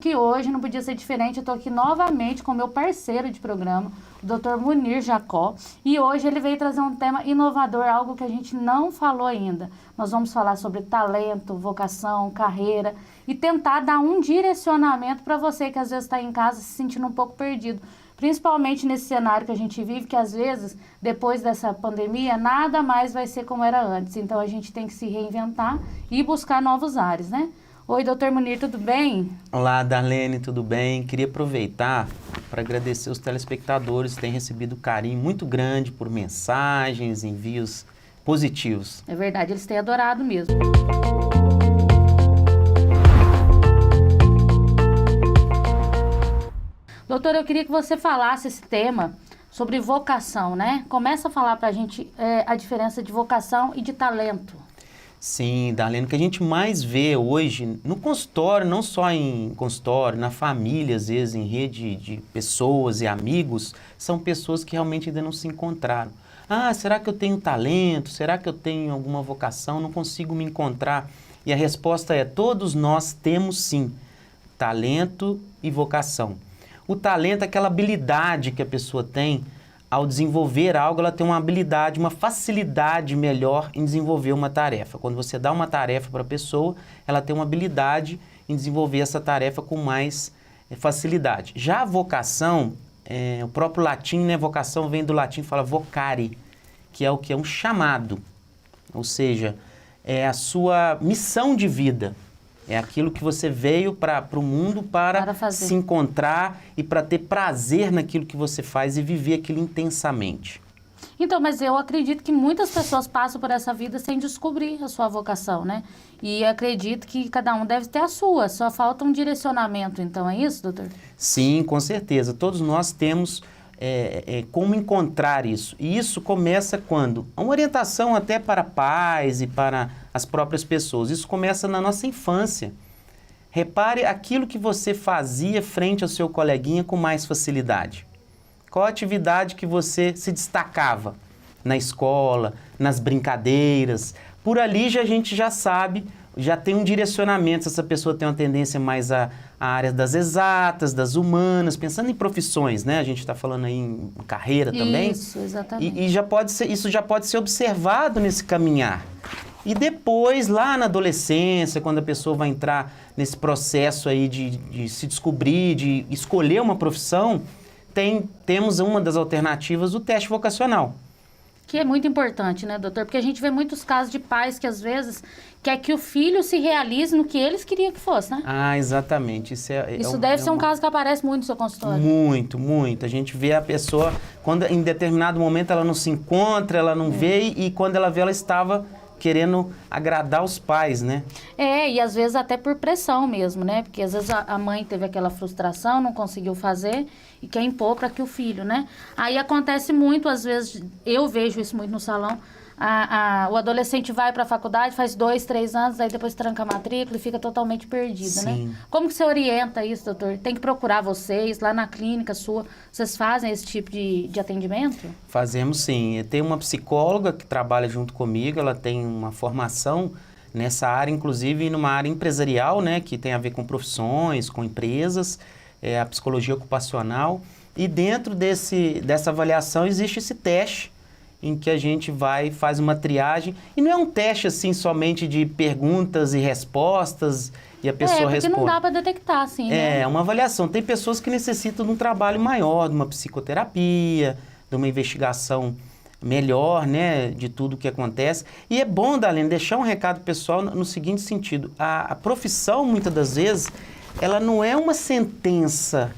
Que hoje não podia ser diferente, eu estou aqui novamente com meu parceiro de programa, o Dr. Munir Jacó, e hoje ele veio trazer um tema inovador, algo que a gente não falou ainda. Nós vamos falar sobre talento, vocação, carreira e tentar dar um direcionamento para você que às vezes está em casa se sentindo um pouco perdido, principalmente nesse cenário que a gente vive, que às vezes, depois dessa pandemia, nada mais vai ser como era antes. Então a gente tem que se reinventar e buscar novos ares, né? Oi, doutor Munir, tudo bem? Olá, Darlene, tudo bem? Queria aproveitar para agradecer os telespectadores que têm recebido carinho muito grande por mensagens, envios positivos. É verdade, eles têm adorado mesmo. Doutor, eu queria que você falasse esse tema sobre vocação, né? Começa a falar para a gente a diferença de vocação e de talento. Sim, Darlene, o que a gente mais vê hoje no consultório, não só em consultório, na família, às vezes em rede de pessoas e amigos, são pessoas que realmente ainda não se encontraram. Ah, será que eu tenho talento? Será que eu tenho alguma vocação? Não consigo me encontrar. E a resposta é, todos nós temos sim, talento e vocação. O talento é aquela habilidade que a pessoa tem. Ao desenvolver algo, ela tem uma habilidade, uma facilidade melhor em desenvolver uma tarefa. Quando você dá uma tarefa para a pessoa, ela tem uma habilidade em desenvolver essa tarefa com mais facilidade. Já a vocação, o próprio latim, né, vocação vem do latim, fala vocare, que é o que? É um chamado, ou seja, é a sua missão de vida. É aquilo que você veio para o mundo para se encontrar e para ter prazer naquilo que você faz e viver aquilo intensamente. Então, mas eu acredito que muitas pessoas passam por essa vida sem descobrir a sua vocação, né? E acredito que cada um deve ter a sua, só falta um direcionamento. Então, é isso, doutor? Sim, com certeza. Todos nós temos como encontrar isso. E isso começa quando? Uma orientação até para pais e para as próprias pessoas. Isso começa na nossa infância. Repare aquilo que você fazia frente ao seu coleguinha com mais facilidade. Qual a atividade que você se destacava na escola, nas brincadeiras? Por ali a gente já sabe, já tem um direcionamento, se essa pessoa tem uma tendência mais à área das exatas, das humanas, pensando em profissões, né? A gente está falando aí em carreira também. Isso, exatamente. E isso já pode ser observado nesse caminhar. E depois, lá na adolescência, quando a pessoa vai entrar nesse processo aí de se descobrir, de escolher uma profissão, temos uma das alternativas, o teste vocacional. Que é muito importante, né, doutor? Porque a gente vê muitos casos de pais que, às vezes, quer que o filho se realize no que eles queriam que fosse, né? Ah, exatamente. Isso deve ser um caso que aparece muito no seu consultório. Muito, muito. A gente vê a pessoa, quando em determinado momento ela não se encontra, ela não vê, e quando ela vê, ela estava querendo agradar os pais, né? E às vezes até por pressão mesmo, né? Porque às vezes a mãe teve aquela frustração, não conseguiu fazer e quer impor para que o filho, né? Aí acontece muito, às vezes, eu vejo isso muito no salão, o adolescente vai para a faculdade, faz 2, 3 anos, aí depois tranca a matrícula e fica totalmente perdido, Sim. né? Como que você orienta isso, doutor? Tem que procurar vocês, lá na clínica sua, vocês fazem esse tipo de atendimento? Fazemos sim. Tem uma psicóloga que trabalha junto comigo, ela tem uma formação nessa área, inclusive numa área empresarial, né, que tem a ver com profissões, com empresas, a psicologia ocupacional. E dentro dessa avaliação existe esse teste, em que a gente faz uma triagem, e não é um teste assim somente de perguntas e respostas, e a pessoa responde. Porque não dá para detectar, assim, né? É uma avaliação. Tem pessoas que necessitam de um trabalho maior, de uma psicoterapia, de uma investigação melhor, né, de tudo que acontece. E é bom, Darlene, deixar um recado pessoal no seguinte sentido. A profissão, muitas das vezes, ela não é uma sentença,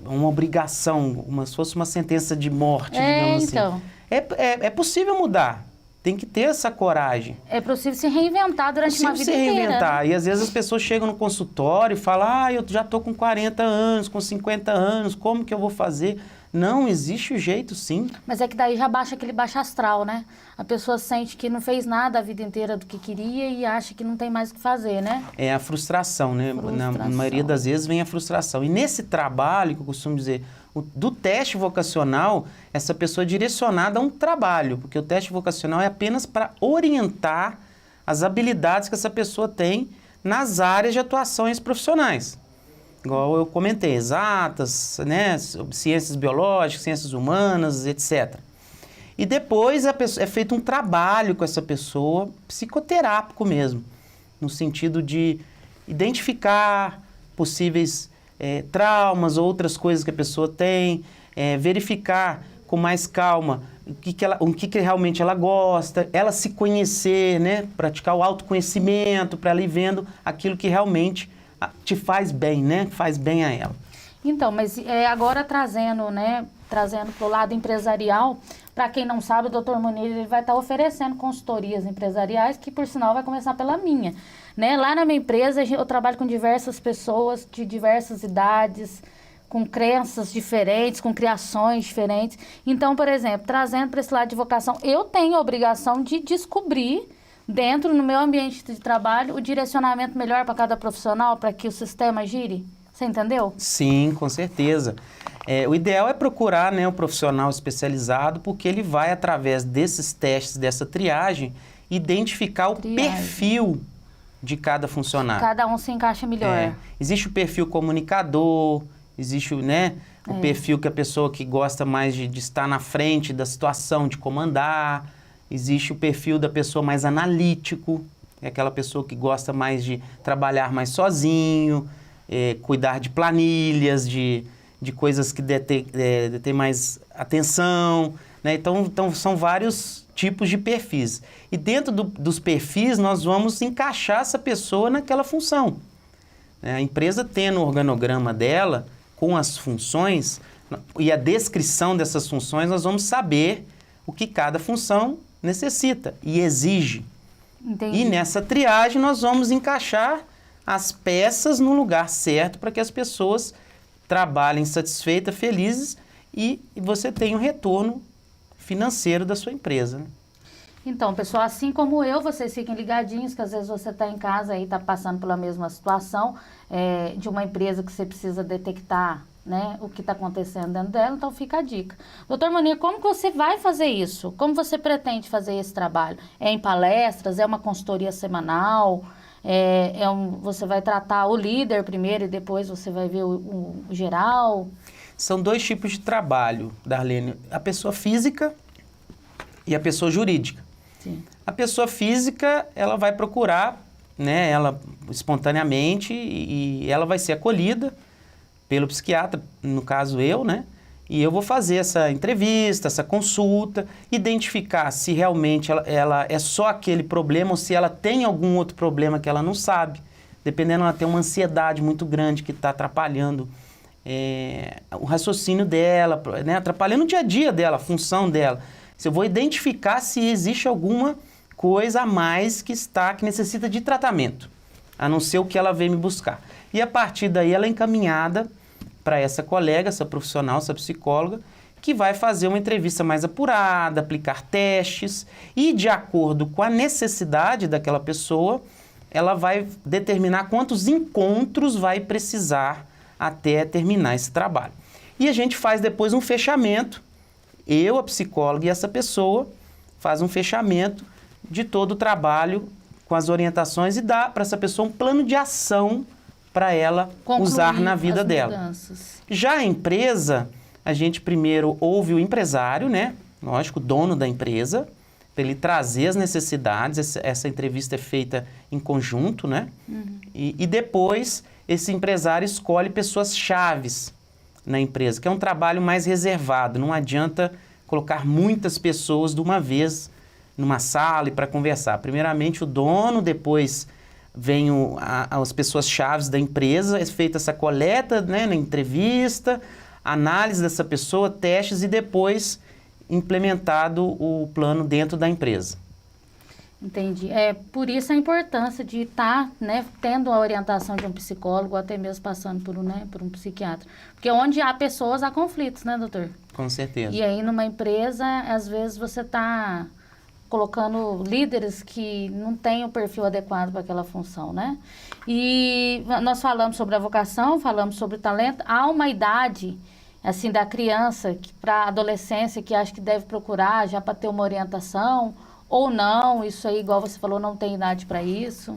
uma obrigação, se fosse uma sentença de morte, digamos assim. Então. É possível mudar. Tem que ter essa coragem. É possível se reinventar durante uma vida inteira. Se reinventar. Né? E às vezes as pessoas chegam no consultório e falam, eu já estou com 40 anos, com 50 anos, como que eu vou fazer? Não, existe o jeito, sim. Mas é que daí já baixa aquele baixo astral, né? A pessoa sente que não fez nada a vida inteira do que queria e acha que não tem mais o que fazer, né? É a frustração, né? Na maioria das vezes vem a frustração. E nesse trabalho, que eu costumo dizer, do teste vocacional, essa pessoa é direcionada a um trabalho, porque o teste vocacional é apenas para orientar as habilidades que essa pessoa tem nas áreas de atuações profissionais. igual eu comentei, exatas, né, ciências biológicas, ciências humanas, etc. E depois é feito um trabalho com essa pessoa, psicoterápico mesmo, no sentido de identificar possíveis traumas, outras coisas que a pessoa tem, verificar com mais calma o que realmente ela gosta, ela se conhecer, né? Praticar o autoconhecimento para ela ir vendo aquilo que realmente te faz bem, né? Faz bem a ela. Então, mas agora trazendo, né? Trazendo para o lado empresarial, para quem não sabe, o Dr. Munir ele vai estar oferecendo consultorias empresariais, que por sinal vai começar pela minha. Né? Lá na minha empresa eu trabalho com diversas pessoas de diversas idades, com crenças diferentes, com criações diferentes. Então, por exemplo, trazendo para esse lado de vocação, eu tenho a obrigação de descobrir dentro, no meu ambiente de trabalho, o direcionamento melhor para cada profissional, para que o sistema gire. Você entendeu? Sim, com certeza. O ideal é procurar, né, um profissional especializado, porque ele vai, através desses testes, dessa triagem, identificar o perfil de cada funcionário. Cada um se encaixa melhor. Existe o perfil comunicador, existe, né, o perfil que a pessoa que gosta mais de estar na frente da situação, de comandar. Existe o perfil da pessoa mais analítico, é aquela pessoa que gosta mais de trabalhar mais sozinho, cuidar de planilhas, de coisas que detêm mais atenção, né? Então, são vários tipos de perfis. E dentro dos perfis, nós vamos encaixar essa pessoa naquela função. A empresa tendo o organograma dela, com as funções e a descrição dessas funções, nós vamos saber o que cada função necessita e exige. Entendi. E nessa triagem nós vamos encaixar as peças no lugar certo para que as pessoas trabalhem satisfeitas, felizes e você tenha um retorno financeiro da sua empresa. Né? Então, pessoal, assim como eu, vocês fiquem ligadinhos, que às vezes você está em casa e está passando pela mesma situação de uma empresa que você precisa detectar, né, o que está acontecendo dentro dela, então fica a dica. Doutor Munir, como que você vai fazer isso? Como você pretende fazer esse trabalho? É em palestras? É uma consultoria semanal? Você vai tratar o líder primeiro e depois você vai ver o geral? São dois tipos de trabalho, Darlene. A pessoa física e a pessoa jurídica. Sim. A pessoa física, ela vai procurar, né, ela espontaneamente e ela vai ser acolhida pelo psiquiatra, no caso eu, né? E eu vou fazer essa entrevista, essa consulta, identificar se realmente ela é só aquele problema ou se ela tem algum outro problema que ela não sabe. Dependendo, ela tem uma ansiedade muito grande que está atrapalhando o raciocínio dela, né? Atrapalhando o dia a dia dela, a função dela. Eu vou identificar se existe alguma coisa a mais que necessita de tratamento, a não ser o que ela veio me buscar. E a partir daí ela é encaminhada para essa colega, essa profissional, essa psicóloga, que vai fazer uma entrevista mais apurada, aplicar testes e, de acordo com a necessidade daquela pessoa, ela vai determinar quantos encontros vai precisar até terminar esse trabalho. E a gente faz depois um fechamento, eu, a psicóloga e essa pessoa, faz um fechamento de todo o trabalho com as orientações e dá para essa pessoa um plano de ação para ela usar na vida dela. Já a empresa, a gente primeiro ouve o empresário, né? Lógico, o dono da empresa, para ele trazer as necessidades. Essa entrevista é feita em conjunto, né? Uhum. E depois esse empresário escolhe pessoas chaves na empresa, que é um trabalho mais reservado. Não adianta colocar muitas pessoas de uma vez numa sala e para conversar. Primeiramente o dono, depois vem as pessoas chaves da empresa, é feita essa coleta, né, na entrevista, análise dessa pessoa, testes e depois implementado o plano dentro da empresa. Entendi. Por isso a importância de estar, né, tendo a orientação de um psicólogo, ou até mesmo passando por um psiquiatra. Porque onde há pessoas, há conflitos, né, doutor? Com certeza. E aí, numa empresa, às vezes você está colocando líderes que não têm o perfil adequado para aquela função, né? E nós falamos sobre a vocação, falamos sobre o talento. Há uma idade, assim, da criança para a adolescência que acho que deve procurar já para ter uma orientação ou não? Isso aí, igual você falou, não tem idade para isso?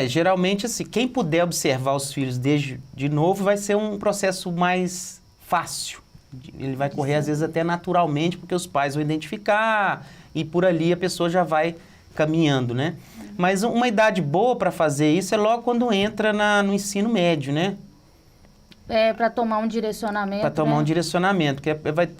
Geralmente, assim, quem puder observar os filhos desde de novo vai ser um processo mais fácil. Ele vai correr, às vezes, até naturalmente, porque os pais vão identificar e por ali a pessoa já vai caminhando, né? Mas uma idade boa para fazer isso é logo quando entra no ensino médio, né? Para tomar um direcionamento. Para tomar né? um direcionamento, que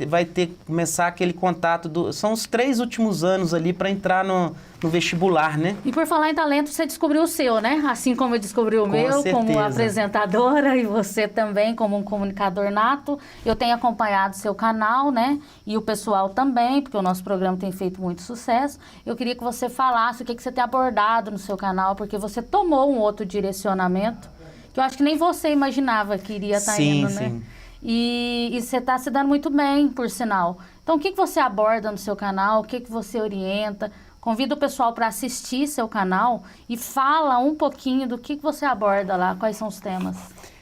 vai ter que começar aquele contato são os 3 últimos anos ali para entrar no vestibular, né? E por falar em talento, você descobriu o seu, né? Assim como eu descobri o meu, certeza. como apresentadora, e você também como um comunicador nato. Eu tenho acompanhado seu canal, né? E o pessoal também, porque o nosso programa tem feito muito sucesso. Eu queria que você falasse o que você tem abordado no seu canal, porque você tomou um outro direcionamento, que eu acho que nem você imaginava que iria estar indo, né? Sim. E você está se dando muito bem, por sinal. Então, o que você aborda no seu canal? O que você orienta? Convido o pessoal para assistir seu canal e fala um pouquinho do que você aborda lá, quais são os temas.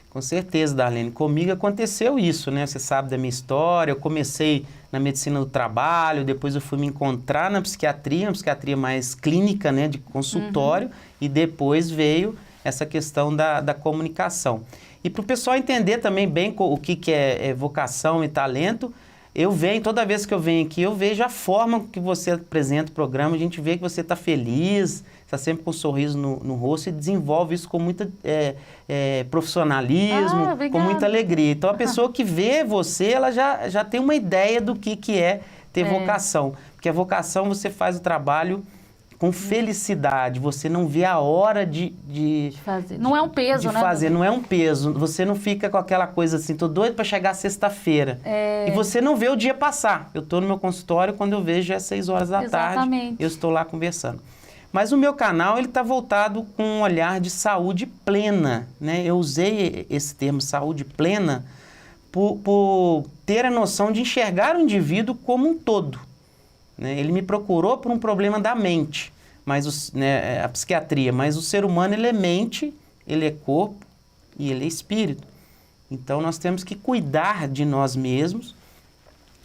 Com certeza, Darlene. Comigo aconteceu isso, né? Você sabe da minha história. Eu comecei na medicina do trabalho, depois eu fui me encontrar na psiquiatria, uma psiquiatria mais clínica, né? De consultório, e depois veio essa questão da comunicação. E para o pessoal entender também bem o que é vocação e talento, toda vez que eu venho aqui, eu vejo a forma que você apresenta o programa, a gente vê que você está feliz, está sempre com um sorriso no rosto e desenvolve isso com muito profissionalismo, com muita alegria. Então, a pessoa que vê você, ela já tem uma ideia do que é ter vocação. Porque a vocação, você faz o trabalho com felicidade, você não vê a hora de fazer. Não é um peso, né? Fazer, não é um peso. Você não fica com aquela coisa assim, tô doido para chegar sexta-feira. E você não vê o dia passar. Eu tô no meu consultório, quando eu vejo é 6 horas da tarde, eu estou lá conversando. Mas o meu canal, ele está voltado com um olhar de saúde plena, né? Eu usei esse termo saúde plena por ter a noção de enxergar o indivíduo como um todo. Ele me procurou por um problema da mente, mas a psiquiatria, mas o ser humano, ele é mente, ele é corpo e ele é espírito. Então, nós temos que cuidar de nós mesmos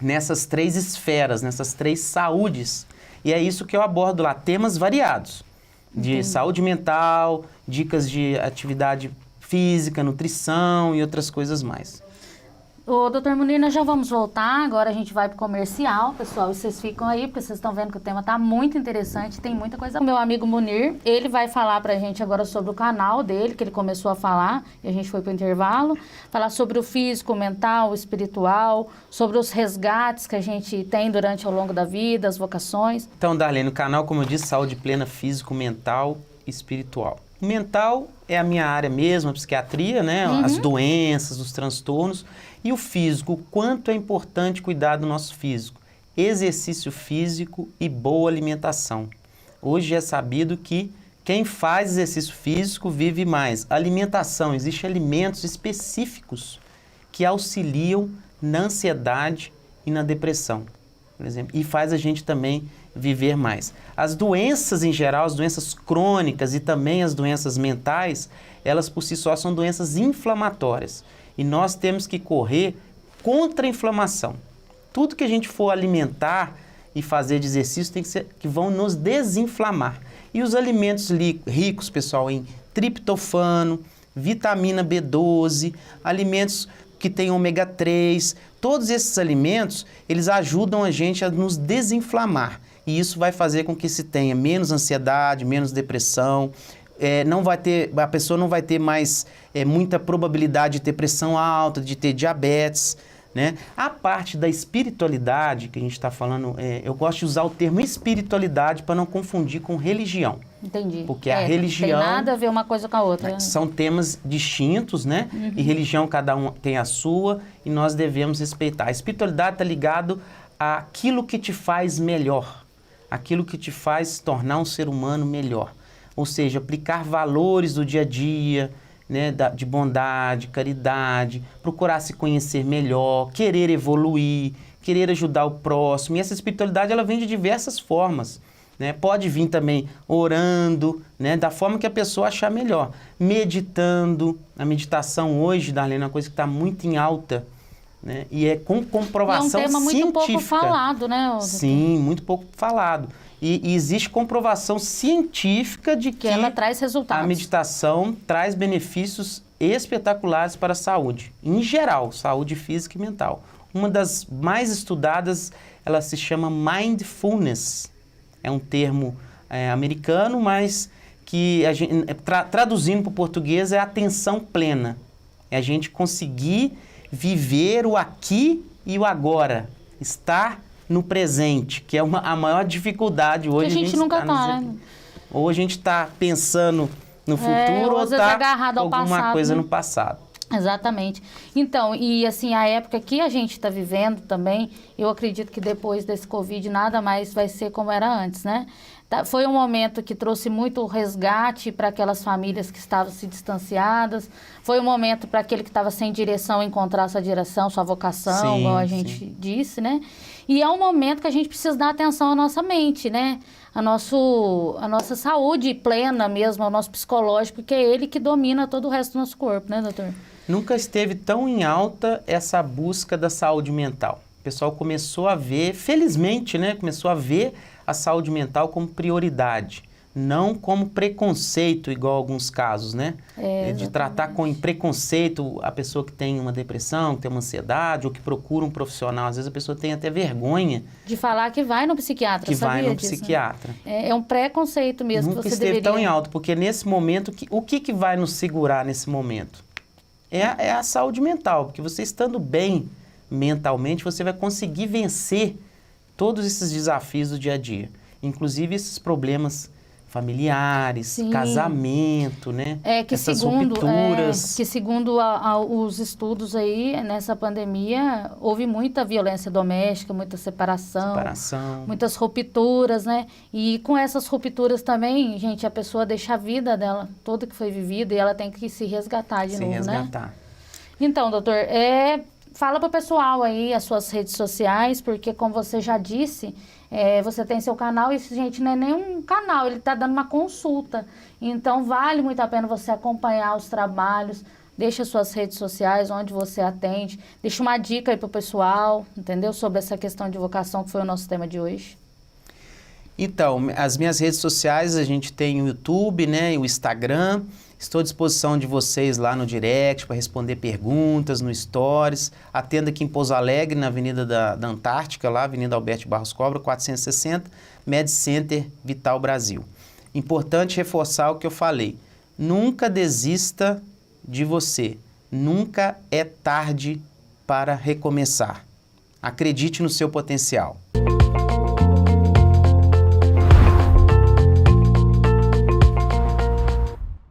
nessas 3 esferas, nessas 3 saúdes. E é isso que eu abordo lá, temas variados, de saúde mental, dicas de atividade física, nutrição e outras coisas mais. Ô, doutor Munir, nós já vamos voltar, agora a gente vai pro comercial, pessoal, e vocês ficam aí, porque vocês estão vendo que o tema tá muito interessante, tem muita coisa. O meu amigo Munir, ele vai falar pra gente agora sobre o canal dele, que ele começou a falar, e a gente foi pro intervalo, falar sobre o físico, o mental, o espiritual, sobre os resgates que a gente tem durante ao longo da vida, as vocações. Então, Darlene, o canal, como eu disse, saúde plena, físico, mental e espiritual. O mental é a minha área mesmo, a psiquiatria, né? As doenças, os transtornos. E o físico, o quanto é importante cuidar do nosso físico. Exercício físico e boa alimentação. Hoje é sabido que quem faz exercício físico vive mais. Alimentação, existem alimentos específicos que auxiliam na ansiedade e na depressão, por exemplo. E faz a gente também viver mais. As doenças em geral, as doenças crônicas e também as doenças mentais, elas por si só são doenças inflamatórias. E nós temos que correr contra a inflamação. Tudo que a gente for alimentar e fazer de exercício tem que ser que vão nos desinflamar. E os alimentos ricos, pessoal, em triptofano, vitamina B12, alimentos que têm ômega 3, todos esses alimentos, eles ajudam a gente a nos desinflamar. E isso vai fazer com que se tenha menos ansiedade, menos depressão, a pessoa não vai ter mais muita probabilidade de ter pressão alta, de ter diabetes, né? A parte da espiritualidade que a gente está falando, eu gosto de usar o termo espiritualidade para não confundir com religião. Entendi. Porque a religião... Não tem nada a ver uma coisa com a outra. São temas distintos, né? E religião, cada um tem a sua e nós devemos respeitar. A espiritualidade está ligado àquilo que te faz melhor, aquilo que te faz tornar um ser humano melhor. Ou seja, aplicar valores do dia a dia, né, de bondade, caridade, procurar se conhecer melhor, querer evoluir, querer ajudar o próximo. E essa espiritualidade, ela vem de diversas formas, né? Pode vir também orando, né, da forma que a pessoa achar melhor. Meditando. A meditação hoje, Darlene, é uma coisa que está muito em alta, né? E é com comprovação científica. É um tema muito pouco falado, né? Sim, muito pouco falado. E existe comprovação científica de que ela traz resultados. A meditação traz benefícios espetaculares para a saúde, em geral, saúde física e mental. Uma das mais estudadas, ela se chama mindfulness. É um termo americano, mas que a gente, traduzindo para o português é atenção plena. É a gente conseguir viver o aqui e o agora, estar no presente, que é a maior dificuldade hoje. Que a gente nunca está, né? Ou a gente está pensando no futuro ou está agarrado ao alguma passado, coisa né? no passado. Exatamente. Então, e assim, a época que a gente está vivendo também, eu acredito que depois desse Covid nada mais vai ser como era antes, né? Foi um momento que trouxe muito resgate para aquelas famílias que estavam se distanciadas. Foi um momento para aquele que estava sem direção encontrar sua direção, sua vocação, igual a gente disse, né? E é um momento que a gente precisa dar atenção à nossa mente, né? A nossa saúde plena mesmo, ao nosso psicológico, que é ele que domina todo o resto do nosso corpo, né, doutor? Nunca esteve tão em alta essa busca da saúde mental. O pessoal começou a ver, felizmente, né? Começou a ver a saúde mental como prioridade, não como preconceito, igual alguns casos, né? De tratar com preconceito a pessoa que tem uma depressão, que tem uma ansiedade, ou que procura um profissional. Às vezes a pessoa tem até vergonha de falar que vai no psiquiatra, que sabia vai no disso, psiquiatra. Né? É um preconceito mesmo. Nunca que você esteve deveria... tão em alto, porque nesse momento, o que vai nos segurar nesse momento? É a saúde mental, porque você estando bem mentalmente, você vai conseguir vencer todos esses desafios do dia a dia, inclusive esses problemas familiares, Sim. Casamento, né? Que essas segundo, rupturas. Que segundo os estudos aí, nessa pandemia, houve muita violência doméstica, muita separação, muitas rupturas, né? E com essas rupturas também, gente, a pessoa deixa a vida dela, toda que foi vivida, e ela tem que se resgatar de novo, né? Então, doutor, fala para o pessoal aí as suas redes sociais, porque como você já disse, você tem seu canal e, gente, não é nem um canal, ele está dando uma consulta. Então, vale muito a pena você acompanhar os trabalhos, deixa suas redes sociais, onde você atende, deixa uma dica aí para o pessoal, entendeu? Sobre essa questão de vocação, que foi o nosso tema de hoje. Então, as minhas redes sociais, a gente tem o YouTube, né, e o Instagram. Estou à disposição de vocês lá no direct para responder perguntas, no Stories. Atendo aqui em Pouso Alegre, na Avenida da Antártica, lá, Avenida Alberto Barros Cobra, 460, Med Center Vital Brasil. Importante reforçar o que eu falei. Nunca desista de você. Nunca é tarde para recomeçar. Acredite no seu potencial.